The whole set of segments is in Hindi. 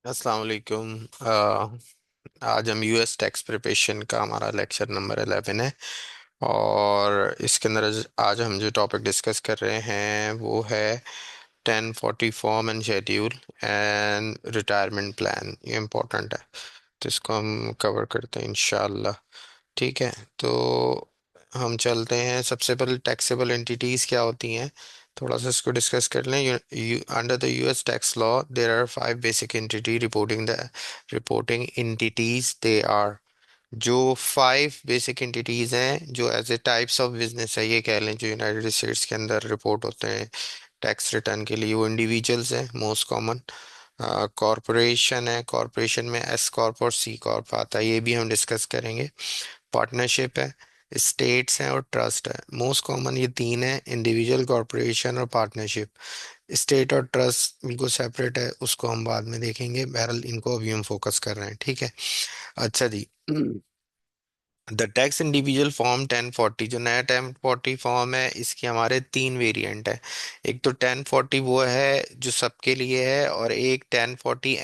अस्सलाम वालेकुम। आज हम यूएस टैक्स प्रिपरेशन का हमारा लेक्चर नंबर 11 है। और इसके अंदर आज हम जो टॉपिक डिस्कस कर रहे हैं वो है 1040 form and schedule and retirement plan. ये इम्पोर्टेंट है, तो इसको हम कवर करते हैं इंशाल्लाह। ठीक है, तो हम चलते हैं। सबसे पहले टैक्सेबल एंटिटीज क्या होती हैं, थोड़ा सा इसको डिस्कस कर लें। Under the US tax law there are 5 basic entity reporting entities they are. जो 5 बेसिक एंटिटीज हैं जो as a types of business है, ये कह लें, जो यूनाइटेड स्टेट्स के अंदर रिपोर्ट होते हैं टैक्स रिटर्न के लिए, वो इंडिविजुअल्स हैं मोस्ट कॉमन। कॉरपोरेशन है, कॉरपोरेशन में एस कॉर्प और सी कॉर्प आता है, ये भी हम डिस्कस करेंगे। पार्टनरशिप है, स्टेट्स हैं और ट्रस्ट है। मोस्ट कॉमन ये तीन है, इंडिविजुअल, कॉरपोरेशन और पार्टनरशिप। स्टेट और ट्रस्ट बिल्कुल सेपरेट है, उसको हम बाद में देखेंगे। बहरहाल इनको अभी हम फोकस कर रहे हैं, ठीक है। अच्छा जी, द टैक्स इंडिविजुअल फॉर्म 1040, जो नया 1040 फॉर्म है, इसके हमारे तीन वेरिएंट है। एक तो 1040 वो है जो सबके लिए है, और एक 1040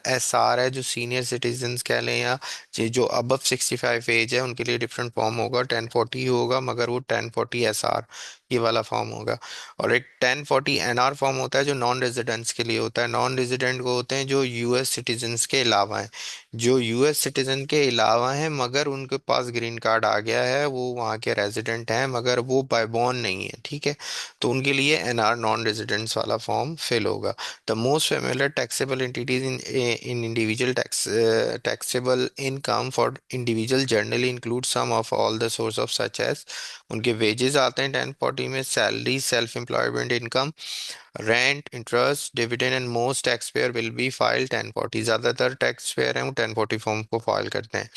एस आर है, जो सीनियर सिटीजन्स कह लें या जो अबव 65 एज है उनके लिए डिफरेंट फॉर्म होगा। 1040 ही होगा, मगर वो 1040 एस आर ये वाला फॉर्म होगा। और एक 1040 एन आर फॉर्म होता है जो नॉन रेजिडेंट्स के लिए होता है। नॉन रेजिडेंट को होते हैं जो यूएस सिटीजन्स के अलावा हैं, जो यूएस सिटीजन के अलावा हैं मगर उनके पास ग्रीन कार्ड आ गया है, वो वहाँ के रेजिडेंट हैं मगर वो बाय बॉर्न नहीं है, ठीक है। तो उनके लिए एनआर नॉन रेजिडेंट्स वाला फॉर्म फिल होगा। The most familiar taxable entities in individual taxable income for individual generally include sum of all the source of such as, उनके वेजेस आते हैं 1040 में, salary, self employment income, rent, interest, dividend, and most tax payer will be file 1040। ज्यादातर टैक्स पेयर हैं वो 1040 फॉर्म को फाइल करते हैं।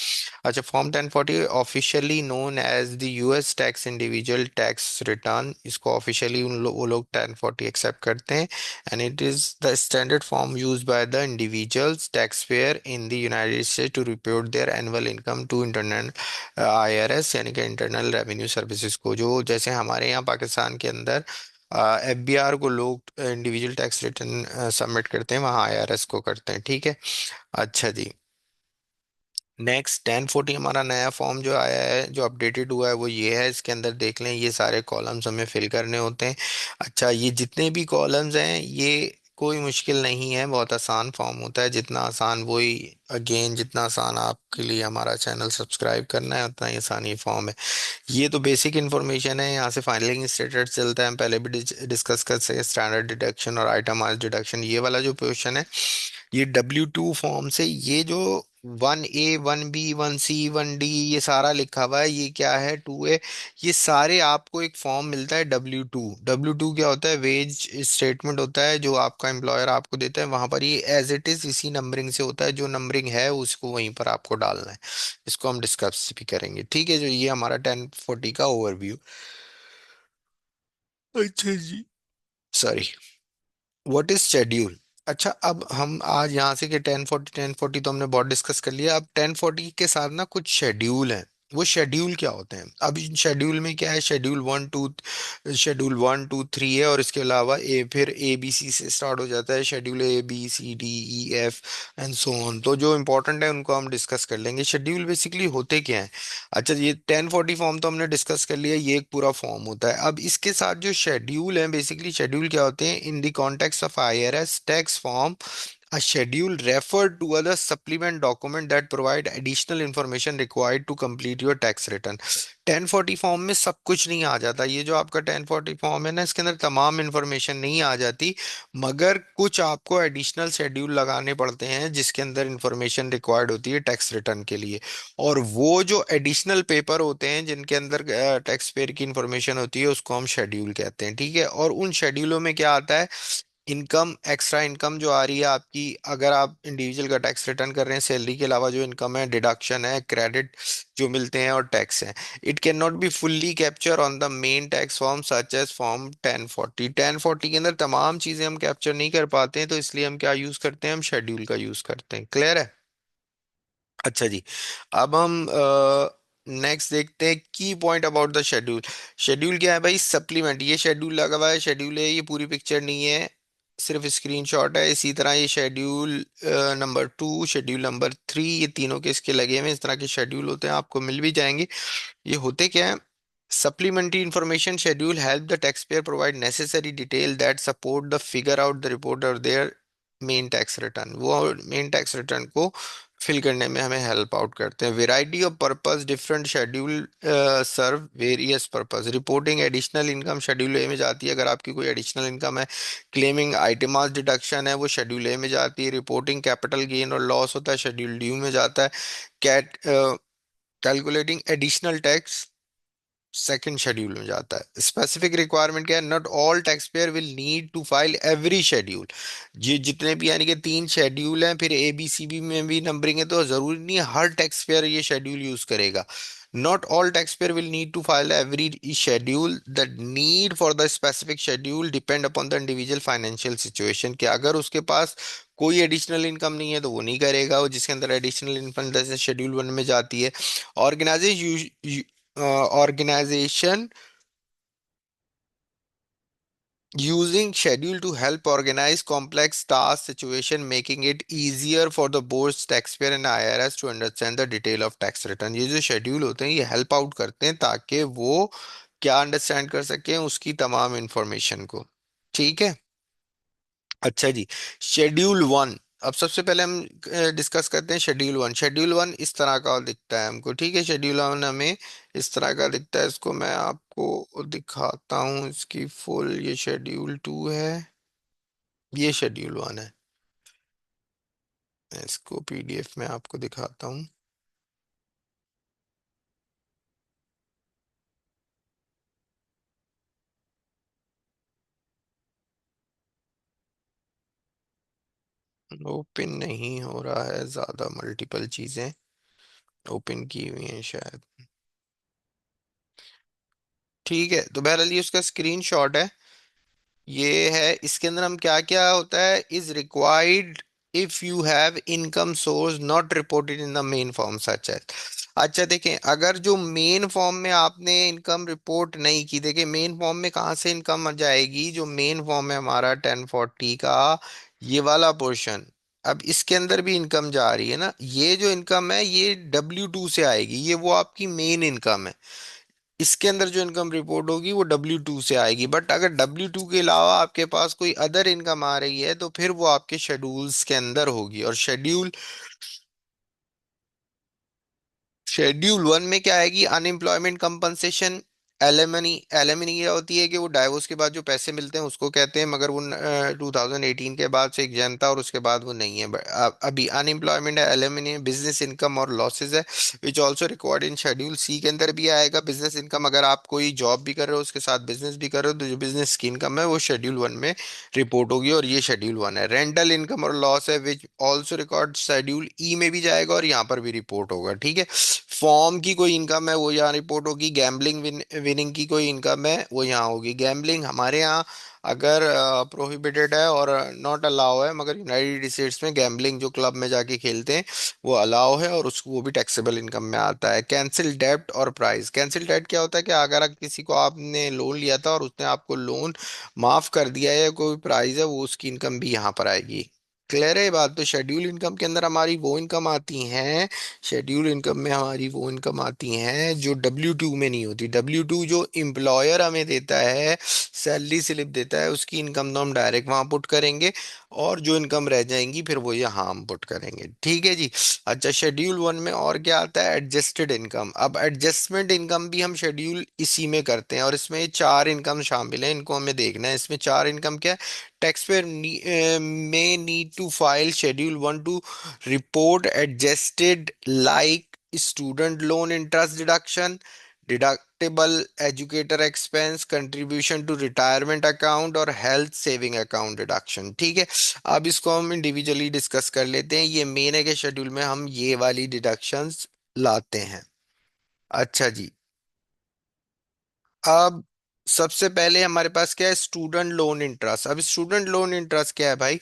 अच्छा, form 1040 officially known as the US tax individual tax return, इसको ऑफिशियली वो लोग 1040 एक्सेप्ट करते हैं। And it is the standard form use by the individuals tax payer in the United State to report their annual income to internal IRS, यानी कि इंटरनल रेवेन्यू सर्विसेज को। जो जैसे हमारे यहाँ पाकिस्तान के अंदर एफबीआर को लोग इंडिविजुअल टैक्स रिटर्न सबमिट करते हैं, वहाँ आईआरएस को करते हैं, ठीक है। अच्छा जी, नेक्स्ट 1040 हमारा नया फॉर्म जो आया है, जो अपडेटेड हुआ है, वो ये है। इसके अंदर देख लें, ये सारे कॉलम्स हमें फिल करने होते हैं। अच्छा, ये जितने भी कॉलम्स हैं ये कोई मुश्किल नहीं है, बहुत आसान फॉर्म होता है। जितना आसान वही, अगेन जितना आसान आपके लिए हमारा चैनल सब्सक्राइब करना है, उतना ही आसान ये फॉर्म है। ये तो बेसिक इन्फॉर्मेशन है, यहाँ से फाइलिंग स्टेटस चलता है। हम पहले भी डिस्कस कर सके स्टैंडर्ड डिडक्शन और आइटमाइज्ड डिडक्शन, ये वाला जो पोर्शन है, ये W2 फॉर्म से, ये जो 1A 1B 1C 1D ये सारा लिखा हुआ है, ये क्या है 2A, ये सारे आपको एक फॉर्म मिलता है W2। W2 क्या होता है, वेज स्टेटमेंट होता है जो आपका एम्प्लॉयर आपको देता है। वहां पर ये एज इट इज इसी नंबरिंग से होता है, जो नंबरिंग है उसको वहीं पर आपको डालना है। इसको हम डिस्कस भी करेंगे, ठीक है। जो ये हमारा 1040 का ओवरव्यू। अच्छा जी, सॉरी, व्हाट इज शेड्यूल। अच्छा, अब हम आज यहाँ से कि 1040 तो हमने बहुत डिस्कस कर लिया। अब 1040 के साथ ना कुछ शेड्यूल हैं। वो शेड्यूल क्या होते हैं, अब इन शेड्यूल में क्या है, शेड्यूल 1 2 3 है, और इसके अलावा फिर ABC से स्टार्ट हो जाता है, schedule ABCDEF and so on. तो जो इंपॉर्टेंट है उनको हम डिस्कस कर लेंगे। शेड्यूल बेसिकली होते क्या हैं। अच्छा, ये 1040 फॉर्म तो हमने डिस्कस कर लिया, ये एक पूरा फॉर्म होता है। अब इसके साथ जो शेड्यूल है, बेसिकली शेड्यूल क्या होते हैं, in the context of IRS tax form, a schedule referred to as a supplement document that provide additional information required to complete your tax return। 1040 form में सब कुछ नहीं आ जाता। ये जो आपका 1040 फॉर्म है ना, इसके अंदर तमाम इंफॉर्मेशन नहीं आ जाती, मगर कुछ आपको एडिशनल शेड्यूल लगाने पड़ते हैं जिसके अंदर इंफॉर्मेशन रिक्वायर्ड होती है टैक्स रिटर्न के लिए। और वो जो एडिशनल पेपर होते हैं जिनके अंदर टैक्स पेयर की इंफॉर्मेशन होती है, उसको हम शेड्यूल कहते हैं, ठीक है। और उन शेड्यूलों में क्या आता है, इनकम, एक्स्ट्रा इनकम जो आ रही है आपकी, अगर आप इंडिविजुअल का टैक्स रिटर्न कर रहे हैं, सैलरी के अलावा जो इनकम है, डिडक्शन है, क्रेडिट जो मिलते हैं, और टैक्स है। It can not be fully capture on the main tax form such as form 1040 के अंदर तमाम चीजें हम कैप्चर नहीं कर पाते हैं, तो इसलिए हम क्या यूज करते हैं, हम शेड्यूल का यूज करते हैं। क्लियर है। अच्छा जी, अब हम नेक्स्ट देखते हैं की point about the schedule. Schedule क्या है भाई, सप्लीमेंट। ये शेड्यूल लगा हुआ है, शेड्यूल है, ये पूरी पिक्चर नहीं है। सिर्फ स्क्रीनशॉट है। इसी तरह ये शेड्यूल नंबर 2, शेड्यूल नंबर 3, ये तीनों के इसके लगे हुए हैं। इस तरह के शेड्यूल होते हैं, आपको मिल भी जाएंगे। ये होते क्या है? Supplementary information schedule help the taxpayer provide necessary detail that support the figure out the report और देयर मेन टैक्स रिटर्न। वो मेन टैक्स रिटर्न को फिल करने में हमें हेल्प आउट करते हैं। Variety of purpose, different schedule serve various purpose. Reporting additional income schedule A में जाती है, अगर आपकी कोई एडिशनल इनकम है। क्लेमिंग आइटमाइज डिडक्शन है, वो शेड्यूल ए में जाती है। रिपोर्टिंग कैपिटल गेन और लॉस होता है, शेड्यूल डी में जाता है। Cat calculating additional tax second schedule में जाता है। स्पेसिफिक रिक्वायरमेंट क्या है? Not all tax payer will need to file every schedule. ये जितने भी यानी कि 3 शेड्यूल हैं, फिर ए बी सी बी में भी नंबरिंग है, तो जरूरी नहीं है हर टैक्स पेयर ये शेड्यूल यूज करेगा। Not all taxpayer will need to file every schedule. The need for the specific schedule depend upon the individual financial situation। कि अगर उसके पास कोई एडिशनल इनकम नहीं है तो वो नहीं करेगा, वो जिसके अंदर एडिशनल इनकम जैसे शेड्यूल 1 में जाती है। Organization organization using schedule to help organize complex task situation, making it easier for the board's taxpayer and IRS to understand the detail of tax return। ये जो शेड्यूल होते हैं ये हेल्प आउट करते हैं ताकि वो क्या अंडरस्टैंड कर सकें उसकी तमाम इंफॉर्मेशन को। ठीक है। अच्छा जी। शेड्यूल 1। अब सबसे पहले हम डिस्कस करते हैं शेड्यूल 1। शेड्यूल 1 इस तरह का दिखता है हमको। ठीक है, शेड्यूल 1 हमें इस तरह का दिखता है। इसको मैं आपको दिखाता हूँ, इसकी फुल। ये शेड्यूल 2 है, ये शेड्यूल 1 है। मैं इसको पीडीएफ में आपको दिखाता हूँ। ओपन नहीं हो रहा है, ज्यादा मल्टीपल चीजें ओपन की हुई हैं शायद। ठीक है, तो बहरहाल ये उसका स्क्रीनशॉट है। ये है, इसके अंदर हम क्या क्या होता है? Is required if you have income source not reported in the main form such as. अच्छा देखें, अगर जो मेन फॉर्म में आपने इनकम रिपोर्ट नहीं की, देखिए मेन फॉर्म में कहाँ से इनकम आ जाएगी? जो मेन फॉर्म है हमारा 1040 का, ये वाला पोर्शन। अब इसके अंदर भी इनकम जा रही है ना, ये जो इनकम है ये W2 से आएगी, ये वो आपकी मेन इनकम है। इसके अंदर जो इनकम रिपोर्ट होगी वो W2 से आएगी। बट अगर W2 के अलावा आपके पास कोई अदर इनकम आ रही है तो फिर वो आपके शेड्यूल्स के अंदर होगी। और शेड्यूल 1 में क्या आएगी? Unemployment compensation, alimony. एलिमनी ये होती है कि वो डाइवोर्स के बाद जो पैसे मिलते हैं उसको कहते हैं, मगर वो 2018 के बाद से एग्जाम था और उसके बाद वो नहीं है। अभी अनएम्प्लॉयमेंट है, एलिमनी, बिजनेस इनकम और लॉसेज है, which also record in schedule C के अंदर भी आएगा। बिजनेस इनकम, अगर आप कोई जॉब भी कर रहे हो उसके साथ बिजनेस भी कर रहे हो तो जो बिजनेस की इनकम है वो शेड्यूल 1 में रिपोर्ट होगी, और ये शेड्यूल 1 है। रेंटल इनकम और लॉस है, which also record schedule E में भी जाएगा और यहाँ पर भी रिपोर्ट होगा। ठीक है। फॉर्म की कोई इनकम है वो यहाँ रिपोर्ट होगी। गैम्बलिंग विनिंग की कोई इनकम है वो यहाँ होगी। गैम्बलिंग हमारे यहाँ अगर प्रोहिबिटेड है और नॉट अलाउ है, मगर यूनाइटेड स्टेट्स में गैम्बलिंग जो क्लब में जाके खेलते हैं वो अलाउ है, और उसको वो भी टैक्सेबल इनकम में आता है। कैंसिल डेब्ट और प्राइस। कैंसिल डेब्ट क्या होता है कि अगर किसी को आपने लोन लिया था और उसने आपको लोन माफ कर दिया है या कोई प्राइस है, वो उसकी इनकम भी यहाँ पर आएगी। क्लियर है ये बात? तो शेड्यूल इनकम के अंदर हमारी वो इनकम आती हैं, शेड्यूल इनकम में हमारी वो इनकम आती हैं जो W2 में नहीं होती। W2 जो एम्प्लॉयर हमें देता है, सैलरी स्लिप देता है, उसकी इनकम तो हम डायरेक्ट वहां पुट करेंगे, और जो इनकम रह जाएंगी फिर वो यहाँ हम पुट करेंगे। ठीक है जी। अच्छा, शेड्यूल 1 में और क्या आता है? Adjusted income. अब एडजस्टमेंट इनकम भी हम शेड्यूल इसी में करते हैं, और इसमें ये 4 इनकम शामिल है, इनको हमें देखना है। इसमें 4 इनकम क्या है? Taxpayer may need to file Schedule 1 to report adjusted like student loan interest deduction, deductible educator expense, contribution to retirement account और हेल्थ सेविंग अकाउंट डिडक्शन। ठीक है। अब इसको हम इंडिविजुअली डिस्कस कर लेते हैं। ये मेन है कि शेड्यूल में हम ये वाली डिडक्शंस लाते हैं। अच्छा जी। अब सबसे पहले हमारे पास क्या है? Student loan interest. अब स्टूडेंट लोन इंटरेस्ट क्या है भाई?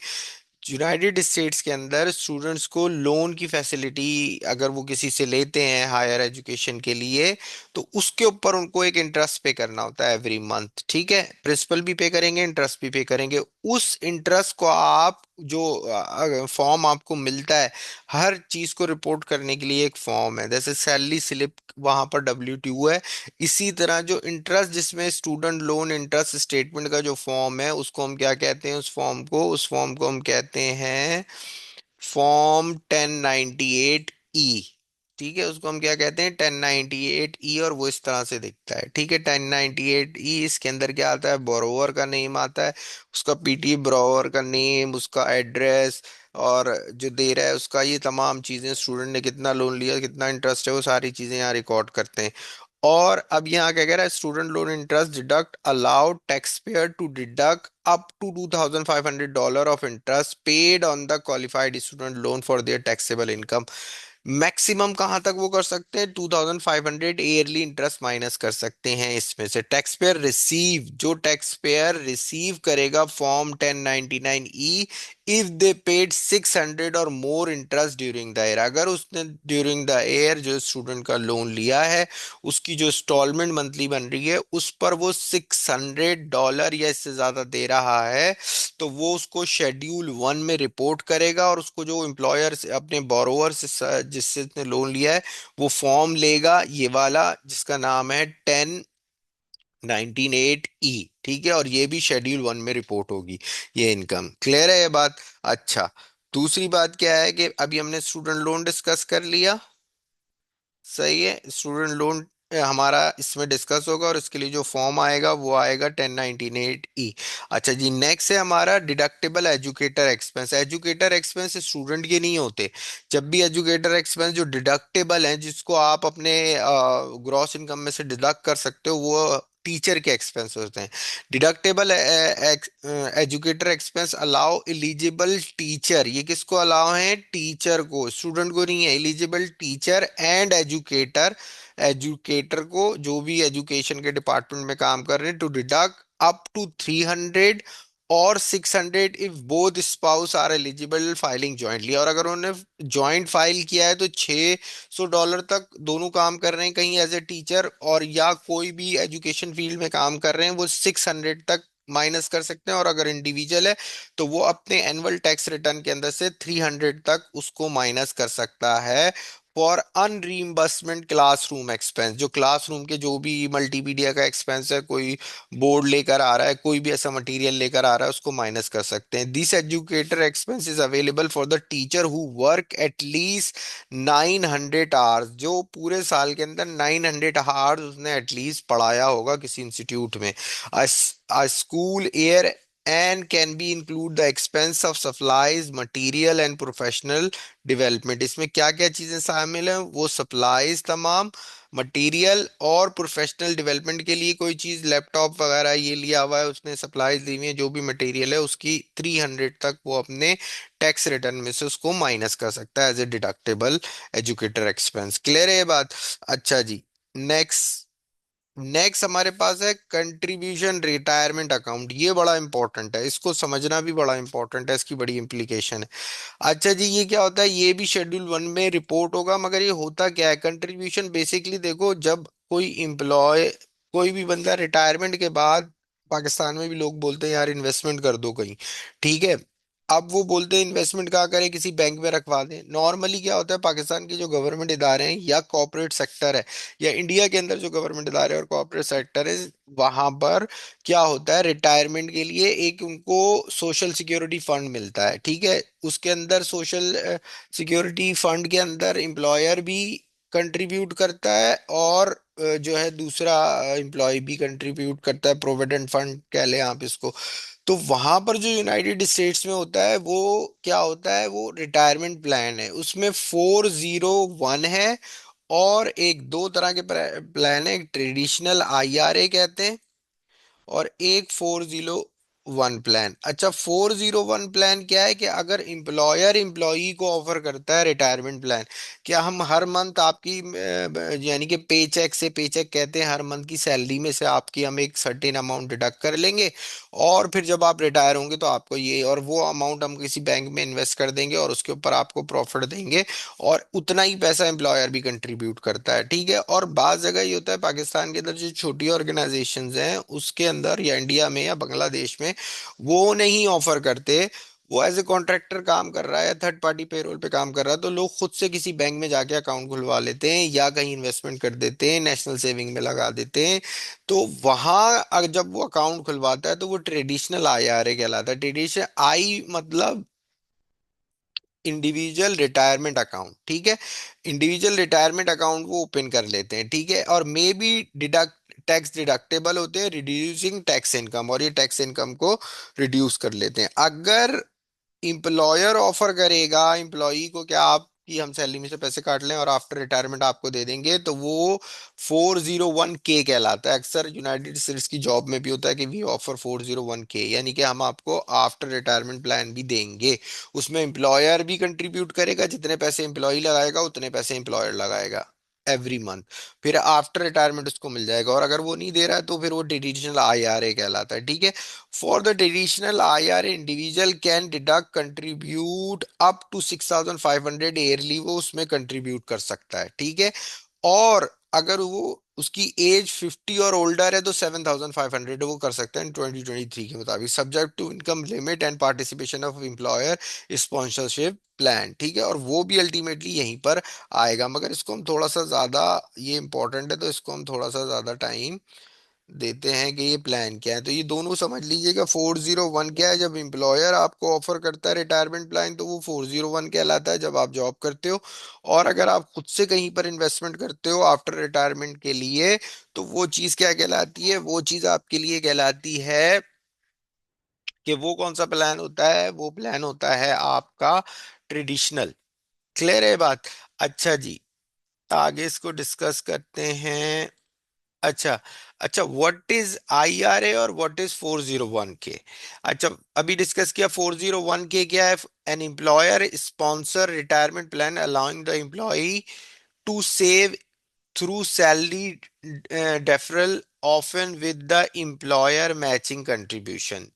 यूनाइटेड स्टेट्स के अंदर स्टूडेंट्स को लोन की फैसिलिटी अगर वो किसी से लेते हैं हायर एजुकेशन के लिए, तो उसके ऊपर उनको एक इंटरेस्ट पे करना होता है एवरी मंथ। ठीक है, प्रिंसिपल भी पे करेंगे, इंटरेस्ट भी पे करेंगे। उस इंटरेस्ट को आप जो फॉर्म आपको मिलता है, हर चीज को रिपोर्ट करने के लिए एक फॉर्म है, जैसे सैलरी स्लिप वहां पर W2 है। इसी तरह जो इंटरेस्ट जिसमें स्टूडेंट लोन इंटरेस्ट स्टेटमेंट का जो फॉर्म है, उसको हम क्या कहते हैं, उस फॉर्म को हम कहते हैं फॉर्म 1098E। ठीक है, उसको हम क्या कहते हैं, 1098E, और वो इस तरह से दिखता है। ठीक है, 1098E, इसके अंदर क्या आता है, बोरोवर का नेम आता है, उसका पीटी बोरोवर का नेम, उसका एड्रेस, और जो दे रहा है उसका, ये तमाम चीजें, स्टूडेंट ने कितना लोन लिया, कितना इंटरेस्ट है, वो सारी चीजें यहाँ रिकॉर्ड करते हैं। और अब यहाँ क्या कह रहा है, student loan interest deduct allowed tax payer to deduct up to $2,500 of interest paid on the qualified student loan for their taxable income. Maximum कहाँ तक वो कर सकते हैं, 2500 ईयरली इंटरेस्ट माइनस कर सकते हैं इसमें से। टैक्स पेयर रिसीव, जो टैक्स पेयर रिसीव करेगा form 1099E, if they paid 600 और more interest during the year, अगर उसने ड्यूरिंग द ईयर जो स्टूडेंट का लोन लिया है, उसकी जो इंस्टॉलमेंट मंथली बन रही है उस पर वो $600 या इससे ज्यादा दे रहा है, तो वो उसको शेड्यूल 1 में रिपोर्ट करेगा, और उसको जो एम्प्लॉयर से अपने बोरोवर से जिससे उसने लोन लिया है, वो फॉर्म लेगा ये वाला जिसका नाम है 1098E। ठीक है, और ये भी शेड्यूल 1 में रिपोर्ट होगी, ये इनकम। क्लियर है ये बात? अच्छा, दूसरी बात क्या है कि अभी हमने स्टूडेंट लोन डिस्कस कर लिया, सही है। स्टूडेंट लोन हमारा इसमें डिस्कस होगा, और इसके लिए जो फॉर्म आएगा वो आएगा 1098E। अच्छा जी, नेक्स्ट है हमारा deductible educator expense. Educator expense student के नहीं होते। जब भी एजुकेटर एक्सपेंस जो डिडक्टेबल हैं, जिसको आप अपने ग्रॉस इनकम में से डिडक्ट कर सकते हो, वो टीचर के एक्सपेंस होते हैं। Deductible educator expense allow eligible teacher, ये किसको अलाउ है, टीचर को, स्टूडेंट को नहीं है। Eligible teacher and educator, educator को, जो भी एजुकेशन के डिपार्टमेंट में काम कर रहे हैं, टू डिडक्ट अप टू 300 और 600 if both spouse are eligible filing jointly. और अगर उन्होंने जॉइंट फाइल किया है तो $600 तक दोनों काम कर रहे हैं कहीं एज ए टीचर, और या कोई भी एजुकेशन फील्ड में काम कर रहे हैं, वो 600 तक माइनस कर सकते हैं। और अगर इंडिविजुअल है तो वो अपने एनुअल टैक्स रिटर्न के अंदर से 300 तक उसको माइनस कर सकता है। फॉर अनरीइंबर्समेंट क्लासरूम एक्सपेंस, जो क्लासरूम के जो भी मल्टीमीडिया का एक्सपेंस है, कोई बोर्ड लेकर आ रहा है, कोई भी ऐसा मटेरियल लेकर आ रहा है, उसको माइनस कर सकते हैं। This educator expense is available for the teacher who work at least 900 hours, जो पूरे साल के अंदर 900 आवर्स उसने एटलीस्ट पढ़ाया होगा किसी इंस्टीट्यूट में। a school year, and can be include the expense of supplies, material and professional development। इसमें क्या क्या चीजें शामिल हैं, वो सप्लाईज तमाम, मटेरियल और प्रोफेशनल डेवलपमेंट के लिए कोई चीज, लैपटॉप वगैरह ये लिया हुआ है उसने, सप्लाईज ली हुई है, जो भी मटेरियल है उसकी 300 तक वो अपने टैक्स रिटर्न में से उसको माइनस कर सकता है as a deductible educator expense. Clear है ये बात? अच्छा जी, नेक्स्ट नेक्स्ट हमारे पास है कंट्रीब्यूशन रिटायरमेंट अकाउंट। ये बड़ा इंपॉर्टेंट है, इसको समझना भी बड़ा इंपॉर्टेंट है, इसकी बड़ी इंप्लीकेशन है। अच्छा जी, ये क्या होता है, ये भी शेड्यूल 1 में रिपोर्ट होगा, मगर ये होता क्या है, कंट्रीब्यूशन बेसिकली देखो, जब कोई एम्प्लॉय, कोई भी बंदा रिटायरमेंट के बाद, पाकिस्तान में भी लोग बोलते हैं यार इन्वेस्टमेंट कर दो कहीं। ठीक है, अब वो बोलते हैं इन्वेस्टमेंट कहाँ करें, किसी बैंक में रखवा दें। नॉर्मली क्या होता है, पाकिस्तान के जो गवर्नमेंट इदारे हैं या कॉर्पोरेट सेक्टर है, या इंडिया के अंदर जो गवर्नमेंट इदारे और कॉर्पोरेट सेक्टर है, वहां पर क्या होता है, रिटायरमेंट के लिए एक उनको सोशल सिक्योरिटी फंड मिलता है। ठीक है, उसके अंदर सोशल सिक्योरिटी फंड के अंदर एम्प्लॉयर भी कंट्रीब्यूट करता है, और जो है दूसरा एम्प्लॉय भी कंट्रीब्यूट करता है, प्रोविडेंट फंड कह लें आप इसको। तो वहां पर जो यूनाइटेड स्टेट्स में होता है वो क्या होता है, वो रिटायरमेंट प्लान है, उसमें 401 है, और एक दो तरह के प्लान है, एक ट्रेडिशनल IRA कहते हैं, और एक 401 वन प्लान। अच्छा, 401 प्लान क्या है कि अगर एम्प्लॉयर एम्प्लॉई को ऑफर करता है रिटायरमेंट प्लान, क्या हम हर मंथ आपकी यानी कि पे चेक से, पे चेक कहते हैं हर मंथ की सैलरी में से आपकी हम एक सर्टेन अमाउंट डिडक्ट कर लेंगे, और फिर जब आप रिटायर होंगे तो आपको ये और वो अमाउंट हम किसी बैंक में इन्वेस्ट कर देंगे और उसके ऊपर आपको प्रॉफिट देंगे, और उतना ही पैसा एम्प्लॉयर भी कंट्रीब्यूट करता है। ठीक है। और बात जगह ये होता है पाकिस्तान के अंदर जो छोटी ऑर्गेनाइजेशंस हैं उसके अंदर, या इंडिया में या बांग्लादेश में, वो नहीं ऑफर करते। वो एज ए कॉन्ट्रैक्टर काम कर रहा है, थर्ड पार्टी पेरोल पे काम कर रहा है, तो लोग खुद से किसी बैंक में जाके अकाउंट खुलवा लेते हैं या कहीं इन्वेस्टमेंट कर देते हैं, नेशनल सेविंग में लगा देते हैं। तो वहां जब वो अकाउंट खुलवाता है तो वो ट्रेडिशनल आईआरए कहलाता है। ट्रेडिशनल आई मतलब इंडिविजुअल रिटायरमेंट अकाउंट। ठीक है। इंडिविजुअल रिटायरमेंट अकाउंट वो ओपन कर लेते हैं। ठीक है। और may be deduct tax deductible होते हैं, रिड्यूसिंग टैक्स इनकम, और ये टैक्स इनकम को रिड्यूस कर लेते हैं। अगर इंप्लॉयर ऑफर करेगा एम्प्लॉई को क्या आप कि हम सैलरी में से पैसे काट लें और आफ्टर रिटायरमेंट आपको दे देंगे, तो वो 401 के कहलाता है। अक्सर यूनाइटेड स्टेट्स की जॉब में भी होता है कि वी ऑफर 401 के, यानी कि हम आपको आफ्टर रिटायरमेंट प्लान भी देंगे। उसमें एम्प्लॉयर भी कंट्रीब्यूट करेगा, जितने पैसे एम्प्लॉय लगाएगा उतने पैसे एम्प्लॉयर लगाएगा एवरी मंथ। फिर आफ्टर रिटायरमेंट उसको मिल जाएगा, और अगर वो नहीं दे रहा है तो फिर वो ट्रेडिशनल आईआरए कहलाता है। ठीक है। For the traditional IRA individual can deduct contribute up to 6500 yearly, वो उसमें कंट्रीब्यूट कर सकता है। ठीक है। और अगर वो उसकी एज 50 और ओल्डर है तो 7500 वो कर सकते हैं 2023 के मुताबिक, subject to income limit and participation of employer sponsorship plan. ठीक है। और वो भी अल्टीमेटली यहीं पर आएगा, मगर इसको हम थोड़ा सा ज्यादा, ये इंपॉर्टेंट है तो इसको हम थोड़ा सा ज्यादा टाइम देते हैं कि ये प्लान क्या है। तो ये दोनों समझ लीजिएगा। 401 क्या है, जब एम्प्लॉयर आपको ऑफर करता है रिटायरमेंट प्लान तो वो 401 कहलाता है जब आप जॉब करते हो। और अगर आप खुद से कहीं पर इन्वेस्टमेंट करते हो आफ्टर रिटायरमेंट के लिए, तो वो चीज क्या कहलाती है, वो चीज आपके लिए कहलाती है कि वो कौन सा प्लान होता है, वो प्लान होता है आपका ट्रेडिशनल। क्लियर है बात? अच्छा जी, आगे इसको डिस्कस करते हैं। अच्छा। अच्छा, व्हाट इज आईआरए और व्हाट इज 401 के? अच्छा, अभी डिस्कस किया 401 के क्या है। An employer sponsor retirement plan allowing the employee to save through salary deferral often with the employer matching contribution.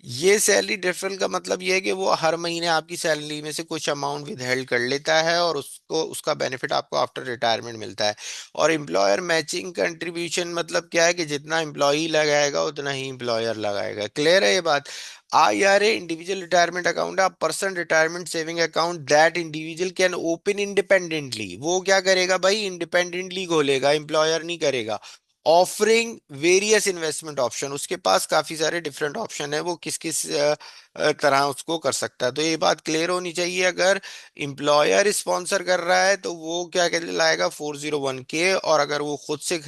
ये सैलरी डेफरल का मतलब ये है कि वो हर महीने आपकी सैलरी में से कुछ अमाउंट विदहेल्ड कर लेता है और उसको उसका बेनिफिट आपको आफ्टर रिटायरमेंट मिलता है। और एम्प्लॉयर मैचिंग कंट्रीब्यूशन मतलब क्या है कि जितना एम्प्लॉई लगाएगा उतना ही एम्प्लॉयर लगाएगा। क्लियर है ये बात? IRA इंडिविजुअल रिटायरमेंट अकाउंट है, person retirement saving account that individual can open independently. वो क्या करेगा भाई, इंडिपेंडेंटली खोलेगा, एम्प्लॉयर नहीं करेगा। ऑफरिंग वेरियस इन्वेस्टमेंट ऑप्शन, उसके पास काफी सारे डिफरेंट ऑप्शन है, वो किस किस तरह उसको कर सकता है। तो ये बात क्लियर होनी चाहिए। अगर एम्प्लॉयर स्पॉन्सर कर रहा है तो वो क्या कहलाएगा, 401 के, और अगर वो खुद से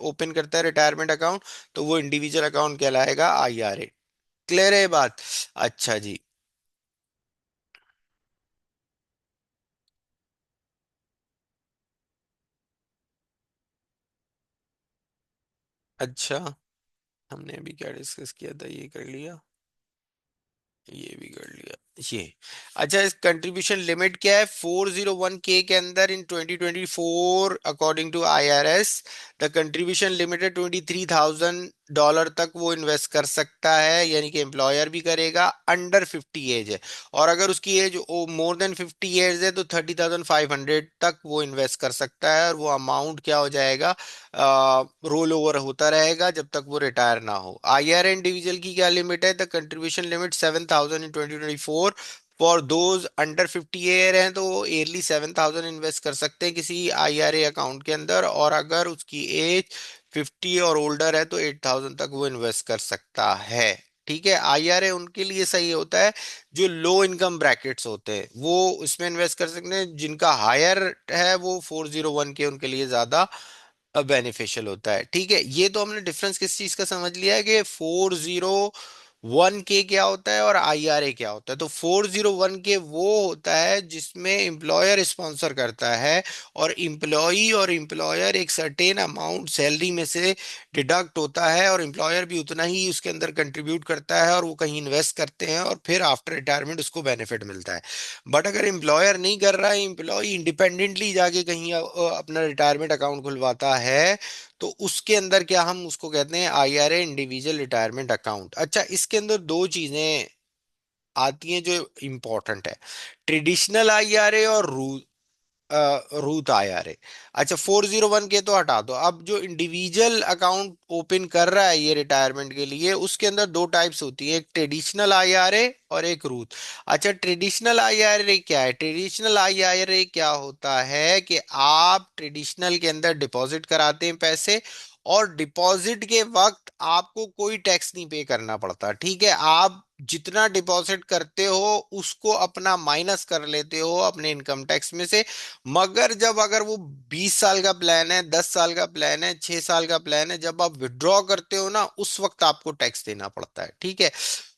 ओपन करता है रिटायरमेंट अकाउंट तो वो इंडिविजुअल अकाउंट कहलाएगा IRA। क्लियर है ये बात? अच्छा जी। अच्छा, हमने अभी क्या डिस्कस किया था, ये कर लिया, ये भी कर लिया, ये। अच्छा, इस कंट्रीब्यूशन लिमिट क्या है 401 के अंदर in 2024 according to IRS? The contribution limited $23,000 तक वो इन्वेस्ट कर सकता है, यानी कि एम्प्लॉयर भी करेगा, अंडर 50 एज है। और अगर उसकी एज मोर देन 50 एज है तो 30,500 तक वो इन्वेस्ट कर सकता है, और वो अमाउंट क्या हो जाएगा, रोल ओवर होता रहेगा जब तक वो रिटायर ना हो। IRA इंडिविजुअल की क्या लिमिट है, the contribution limit 7,000 in 2024। For those under 50 year हैं तो वो ईयरली 7,000 इन्वेस्ट कर सकते हैं किसी IRA अकाउंट के अंदर, और अगर उसकी एज 50 और ओल्डर है तो 8,000 तक वो इन्वेस्ट कर सकता है। ठीक है। IRA उनके लिए सही होता है जो लो इनकम ब्रैकेट्स होते हैं, वो इसमें इन्वेस्ट कर सकते हैं। जिनका हायर है वो 401 के उनके लिए ज्यादा बेनिफिशियल होता है। ठीक है। ये तो हमने डिफरेंस किस चीज का समझ लिया है कि 401 1K क्या होता है और IRA क्या होता है? तो 401K वो होता है जिसमें एम्प्लॉयर स्पॉन्सर करता है, और इम्प्लॉई और एम्प्लॉयर एक सर्टेन अमाउंट सैलरी में से डिडक्ट होता है, और एम्प्लॉयर भी उतना ही उसके अंदर कंट्रीब्यूट करता है, और वो कहीं इन्वेस्ट करते हैं और फिर आफ्टर रिटायरमेंट उसको बेनिफिट मिलता है। बट अगर एम्प्लॉयर नहीं कर रहा है, एम्प्लॉय इंडिपेंडेंटली जाके कहीं अपना रिटायरमेंट अकाउंट खुलवाता है, तो उसके अंदर क्या हम उसको कहते हैं, IRA, इंडिविजुअल रिटायरमेंट अकाउंट। अच्छा, इसके अंदर दो चीजें आती हैं जो इंपॉर्टेंट है, ट्रेडिशनल IRA और रूथ IRA। अच्छा, 401K तो हटा दो, अब जो इंडिविजुअल अकाउंट ओपन कर रहा है ये रिटायरमेंट के लिए, उसके अंदर दो टाइप्स होती है, एक ट्रेडिशनल IRA और एक रूथ। अच्छा, ट्रेडिशनल IRA क्या है? ट्रेडिशनल IRA क्या होता है कि आप ट्रेडिशनल के अंदर डिपॉजिट कराते हैं पैसे, और डिपॉजिट के वक्त आपको कोई टैक्स नहीं पे करना पड़ता। ठीक है, आप जितना डिपॉजिट करते हो उसको अपना माइनस कर लेते हो अपने इनकम टैक्स में से। मगर जब अगर वो 20 साल का प्लान है, 10 साल का प्लान है, 6 साल का प्लान है, जब आप विड्रॉ करते हो ना, उस वक्त आपको टैक्स देना पड़ता है। ठीक है,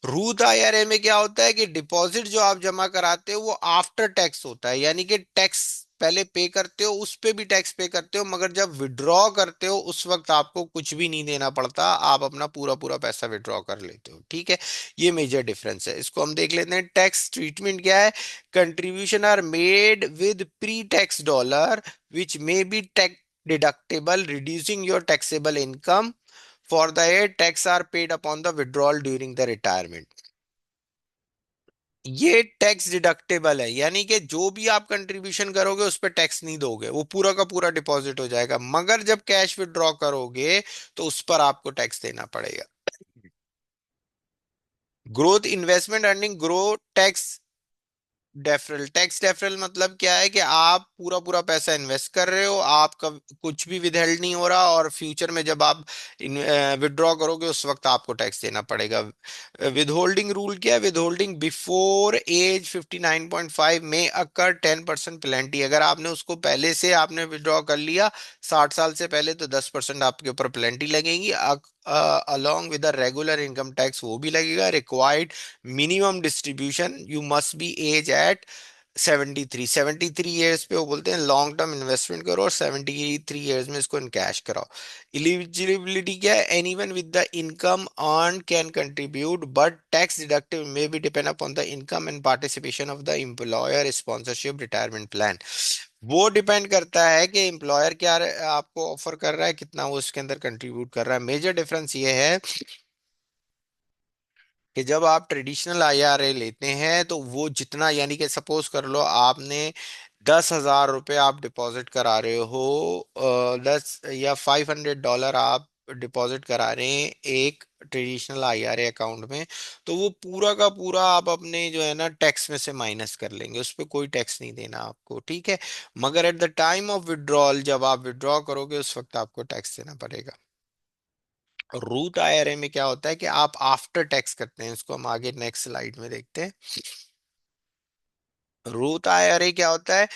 रूथ IRA में क्या होता है कि डिपॉजिट जो आप जमा कराते हो वो आफ्टर टैक्स होता है, यानी कि टैक्स पहले पे करते हो, उस पे भी टैक्स पे करते हो, मगर जब विड्रॉ करते हो उस वक्त आपको कुछ भी नहीं देना पड़ता, आप अपना पूरा पूरा पैसा विड्रॉ कर लेते हो। ठीक है, ये मेजर डिफरेंस है। इसको हम देख लेते हैं, टैक्स ट्रीटमेंट क्या है। Contribution are made with pre tax dollar which may be tax deductible reducing your taxable income for the year, tax are paid upon the withdrawal during the retirement. ये टैक्स डिडक्टेबल है, यानी कि जो भी आप कंट्रीब्यूशन करोगे उस पर टैक्स नहीं दोगे, वो पूरा का पूरा डिपॉजिट हो जाएगा। मगर जब कैश विड्रॉ करोगे तो उस पर आपको टैक्स देना पड़ेगा। Growth investment earning growth tax deferral. Tax deferral मतलब क्या है कि आप पूरा पूरा पैसा इन्वेस्ट कर रहे हो, आपका कुछ भी विदहेल्ड नहीं हो रहा, और फ्यूचर में जब आप विड्रॉ करोगे उस वक्त आपको टैक्स देना पड़ेगा। विदहोल्डिंग रूल क्या है? विदहोल्डिंग बिफोर एज 59.5 में अकर 10% पेनल्टी। अगर आपने उसको पहले से आपने विड्रॉ कर लिया 60 साल से पहले, तो 10% आपके ऊपर पेनल्टी लगेगी, along with the regular income tax वो भी लगेगा। Required minimum distribution, you must be age at 73 years पे, वो बोलते हैं लॉन्ग टर्म इन्वेस्टमेंट करो, और 73 ईयर्स में इसको कैश कराओ। एलिजिबिलिटी क्या है? Anyone with the income earn can contribute, but tax deductive may be depend upon the income and participation of the employer sponsorship retirement plan. वो डिपेंड करता है कि एम्प्लॉयर क्या आपको ऑफर कर रहा है, कितना वो इसके अंदर कंट्रीब्यूट कर रहा है। मेजर डिफरेंस ये है कि जब आप ट्रेडिशनल IRA लेते हैं तो वो जितना, यानी कि सपोज कर लो आपने 10,000 रुपये आप डिपॉजिट करा रहे हो, 10 या $500 आप डिपॉजिट करा रहे हैं एक ट्रेडिशनल IRA अकाउंट में, तो वो पूरा का पूरा आप अपने जो है ना टैक्स में से माइनस कर लेंगे, उस पर कोई टैक्स नहीं देना आपको। ठीक है, मगर at the time of withdrawal, जब आप विड्रॉ करोगे उस वक्त आपको टैक्स देना पड़ेगा। रूथ IRA में क्या होता है कि आप आफ्टर टैक्स करते हैं, इसको हम आगे नेक्स्ट स्लाइड में देखते हैं। रूथ IRA क्या होता है?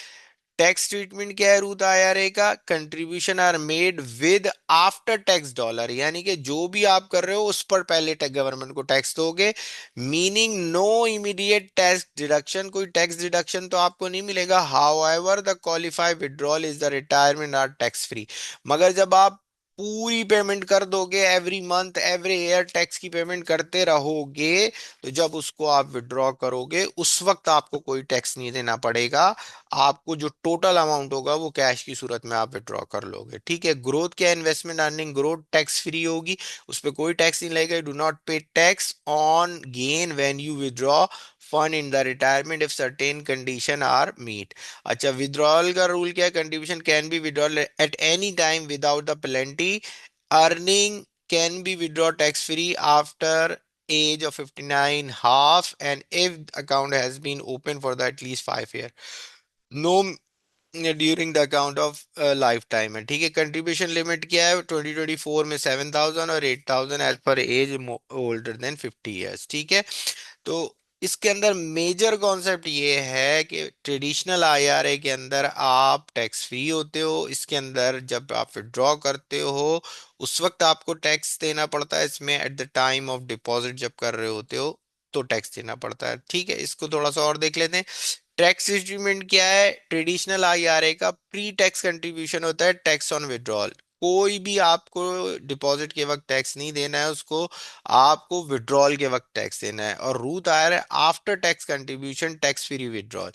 टैक्स ट्रीटमेंट क्या है रूथ IRA का? Contribution are made with after tax dollar, यानी कि जो भी आप कर रहे हो उस पर पहले गवर्नमेंट को टैक्स दोगे। Meaning no immediate tax deduction, कोई टैक्स डिडक्शन तो आपको नहीं मिलेगा। However the qualify withdrawal is the retirement are tax free. मगर जब आप पूरी पेमेंट कर दोगे, every month every year tax की पेमेंट करते रहोगे, तो जब उसको आप विड्रॉ करोगे उस वक्त आपको कोई टैक्स नहीं देना पड़ेगा। आपको जो टोटल अमाउंट होगा वो कैश की सूरत में आप विड्रॉ कर लोगे। ठीक है, ग्रोथ क्या? Investment earning growth tax free होगी, उस पर कोई टैक्स नहीं लगेगा। Do not pay tax on gain when you withdraw fund in the retirement if certain condition are meet. अच्छा, विड्रॉल का रूल क्या है? Contribution can be withdrawal at any time without the penalty. Earning can be withdraw tax free after age of 59 half, and if the account has been open for the at least 5 years, know during the account of life time है। ठीक है, कंट्रीब्यूशन लिमिट क्या है? 2024 में 7,000 और 8,000 as per as older than 50 years. ठीक है, तो इसके अंदर मेजर कॉन्सेप्ट ये है कि ट्रेडिशनल आईआरए के अंदर आप टैक्स फ्री होते हो। इसके अंदर जब आप विड्रॉ करते हो उस वक्त आपको टैक्स देना पड़ता है। इसमें at the time of deposit जब कर रहे होते हो तो टैक्स देना पड़ता है। ठीक है, इसको थोड़ा सा और देख लेते हैं। टैक्स इंस्ट्रूमेंट क्या है? ट्रेडिशनल आईआरए का प्री टैक्स कंट्रीब्यूशन होता है टैक्स ऑन विड्रॉल। कोई भी आपको डिपॉजिट के वक्त टैक्स नहीं देना है उसको, आपको विड्रॉल के वक्त टैक्स देना है। और रूट आया है after tax contribution tax free withdrawal.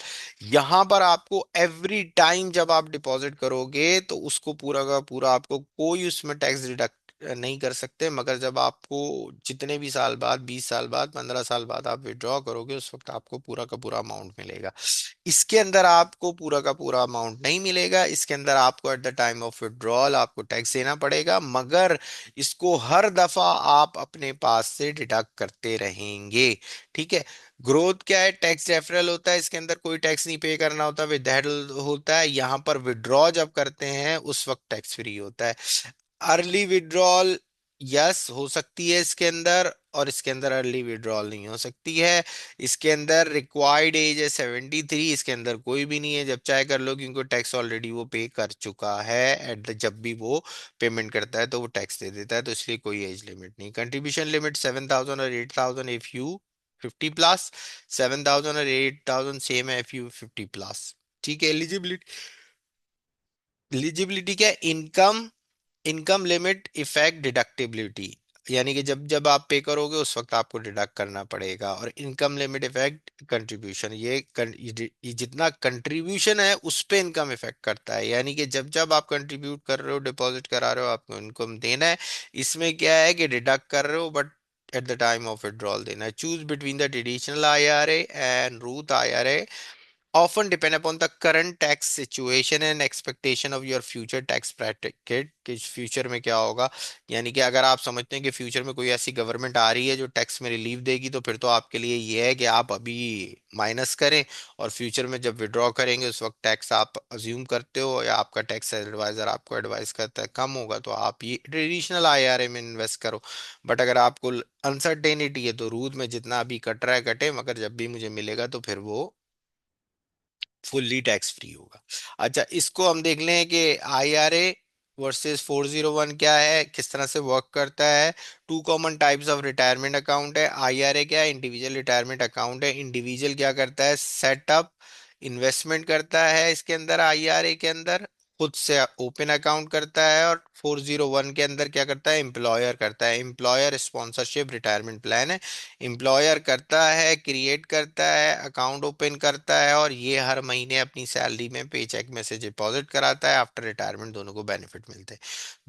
यहां पर आपको एवरी टाइम जब आप डिपॉजिट करोगे तो उसको पूरा का पूरा आपको कोई उसमें टैक्स डिडक्ट नहीं कर सकते, मगर जब आपको जितने भी साल बाद, 20 साल बाद, 15 साल बाद आप विड्रॉ करोगे उस वक्त आपको पूरा का पूरा अमाउंट मिलेगा। इसके अंदर आपको पूरा का पूरा अमाउंट नहीं मिलेगा। इसके अंदर आपको at the time of withdrawal आपको टैक्स देना पड़ेगा, मगर इसको हर दफा आप अपने पास से डिडक्ट करते रहेंगे। ठीक है। ग्रोथ क्या है? टैक्स रेफरल होता है, इसके अंदर कोई टैक्स नहीं पे करना होता, विदड्रॉल होता है। यहां पर विड्रॉ जब करते हैं उस वक्त टैक्स फ्री होता है। अर्ली विड्रॉल यस हो सकती है इसके अंदर, और इसके अंदर अर्ली विड्रॉल नहीं हो सकती है। इसके अंदर रिक्वायर्ड एज है 73, इसके अंदर कोई भी नहीं है, जब चाहे कर लो, क्योंकि टैक्स ऑलरेडी वो पे कर चुका है। एट द जब भी वो पेमेंट करता है तो वो टैक्स दे देता है, तो इसलिए कोई एज लिमिट नहीं। कंट्रीब्यूशन लिमिट 7,000 और 8,000 इफ यू 50 प्लस। 7,000 और 8,000 सेम है इफ यू 50 प्लस। ठीक है। एलिजिबिलिटी, एलिजिबिलिटी क्या है? Income, income limit, effect, deductibility. यानी कि जब जब आप पे करोगे उस वक्त आपको डिडक्ट करना पड़ेगा। और इनकम लिमिट, इफेक्ट, कंट्रीब्यूशन, ये जितना कंट्रीब्यूशन है उस पे इनकम इफेक्ट करता है। यानी कि जब जब आप कंट्रीब्यूट कर रहे हो, डिपॉजिट करा रहे हो, आपको इनकम देना है। इसमें क्या है कि डिडक्ट कर रहे हो but at the time of withdrawal देना है। Choose between the traditional IRA and Ruth IRA often depend upon the current tax situation and expectation of your future tax bracket, कि फ्यूचर में क्या होगा। यानी कि अगर आप समझते हैं कि फ्यूचर में कोई ऐसी गवर्नमेंट आ रही है जो टैक्स में रिलीफ देगी, तो फिर तो आपके लिए ये है कि आप अभी माइनस करें, और फ्यूचर में जब विड्रॉ करेंगे उस वक्त टैक्स आप अज्यूम करते हो या आपका टैक्स एडवाइजर आपको एडवाइस करता है कम होगा, तो आप ये ट्रेडिशनल आईआरए में इन्वेस्ट करो। बट अगर आपको अनसर्टेनिटी है तो रूद में जितना अभी कट रहा है कटे, मगर जब भी मुझे मिलेगा तो फिर वो फुल्ली टैक्स फ्री होगा। अच्छा, इसको हम देख लें कि आईआरए वर्सेस 401 क्या है, किस तरह से वर्क करता है। Two common types of retirement account है। आईआरए क्या है? इंडिविजुअल रिटायरमेंट अकाउंट है। इंडिविजुअल क्या करता है? सेटअप, इन्वेस्टमेंट करता है इसके अंदर, आईआरए के अंदर खुद से ओपन अकाउंट करता है। और 401 के अंदर क्या करता है? एम्प्लॉयर करता है। एम्प्लॉयर स्पॉन्सरशिप रिटायरमेंट प्लान है। एम्प्लॉयर करता है, क्रिएट करता है, अकाउंट ओपन करता है, और ये हर महीने अपनी सैलरी में पे चेक में से डिपॉजिट कराता है। आफ्टर रिटायरमेंट दोनों को बेनिफिट मिलते हैं।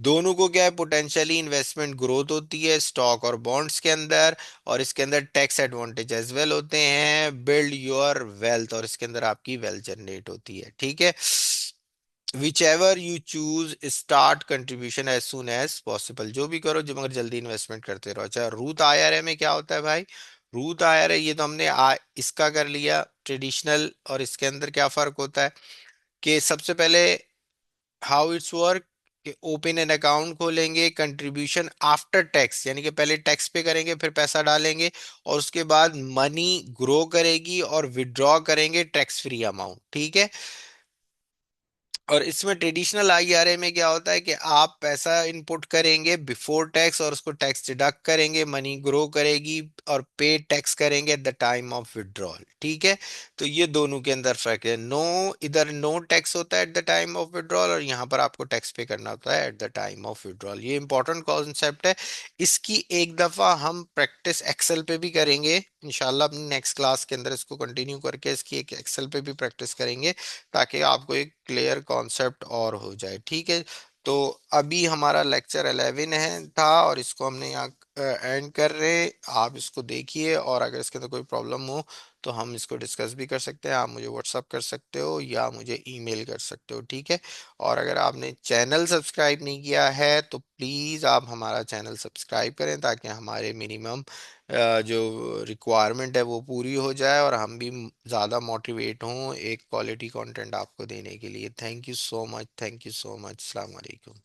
दोनों को क्या है? पोटेंशियली इन्वेस्टमेंट ग्रोथ होती है स्टॉक और बॉन्ड्स के अंदर, और इसके अंदर टैक्स एडवांटेज एज वेल होते हैं। बिल्ड योर वेल्थ, और इसके अंदर आपकी वेल्थ जनरेट होती है। ठीक है। Whichever you choose start contribution as soon as possible. जो भी करो, जो मगर जल्दी इन्वेस्टमेंट करते रहो। अच्छा, रूथ आईआरए में क्या होता है भाई? रूथ आईआरए ये तो हमने इसका कर लिया ट्रेडिशनल, और इसके अंदर क्या फर्क होता है कि सबसे पहले हाउ इट्स वर्क, कि ओपन एन अकाउंट खोलेंगे, कंट्रीब्यूशन आफ्टर टैक्स, यानी कि पहले टैक्स पे करेंगे फिर पैसा डालेंगे, और उसके बाद मनी ग्रो करेगी और विड्रॉ करेंगे टैक्स फ्री अमाउंट। ठीक है। और इसमें ट्रेडिशनल आईआरए में क्या होता है कि आप पैसा इनपुट करेंगे बिफोर टैक्स और उसको टैक्स डिडक्ट करेंगे, मनी ग्रो करेगी और पे टैक्स करेंगे at the time of withdrawal. ठीक है। तो ये दोनों के अंदर फर्क है। नो, इधर नो टैक्स होता है at the time of withdrawal, और यहाँ पर आपको टैक्स पे करना होता है at the time of withdrawal. ये इंपॉर्टेंट कॉन्सेप्ट है। इसकी एक दफा हम प्रैक्टिस एक्सेल पे भी करेंगे इंशाल्लाह। अपनी नेक्स्ट क्लास के अंदर इसको कंटिन्यू करके इसकी एक एक्सेल पे भी प्रैक्टिस करेंगे, ताकि आपको एक क्लियर कॉन्सेप्ट और हो जाए। ठीक है। तो अभी हमारा लेक्चर 11 है था, और इसको हमने यहाँ एंड कर रहे हैं। आप इसको देखिए, और अगर इसके अंदर कोई प्रॉब्लम हो तो हम इसको डिस्कस भी कर सकते हैं। आप मुझे व्हाट्सअप कर सकते हो या मुझे ईमेल कर सकते हो। ठीक है। और अगर आपने चैनल सब्सक्राइब नहीं किया है तो प्लीज़ आप हमारा चैनल सब्सक्राइब करें, ताकि हमारे मिनिमम जो रिक्वायरमेंट है वो पूरी हो जाए, और हम भी ज़्यादा मोटिवेट हों एक क्वालिटी कंटेंट आपको देने के लिए। Thank you so much, thank you so much. अस्सलाम वालेकुम।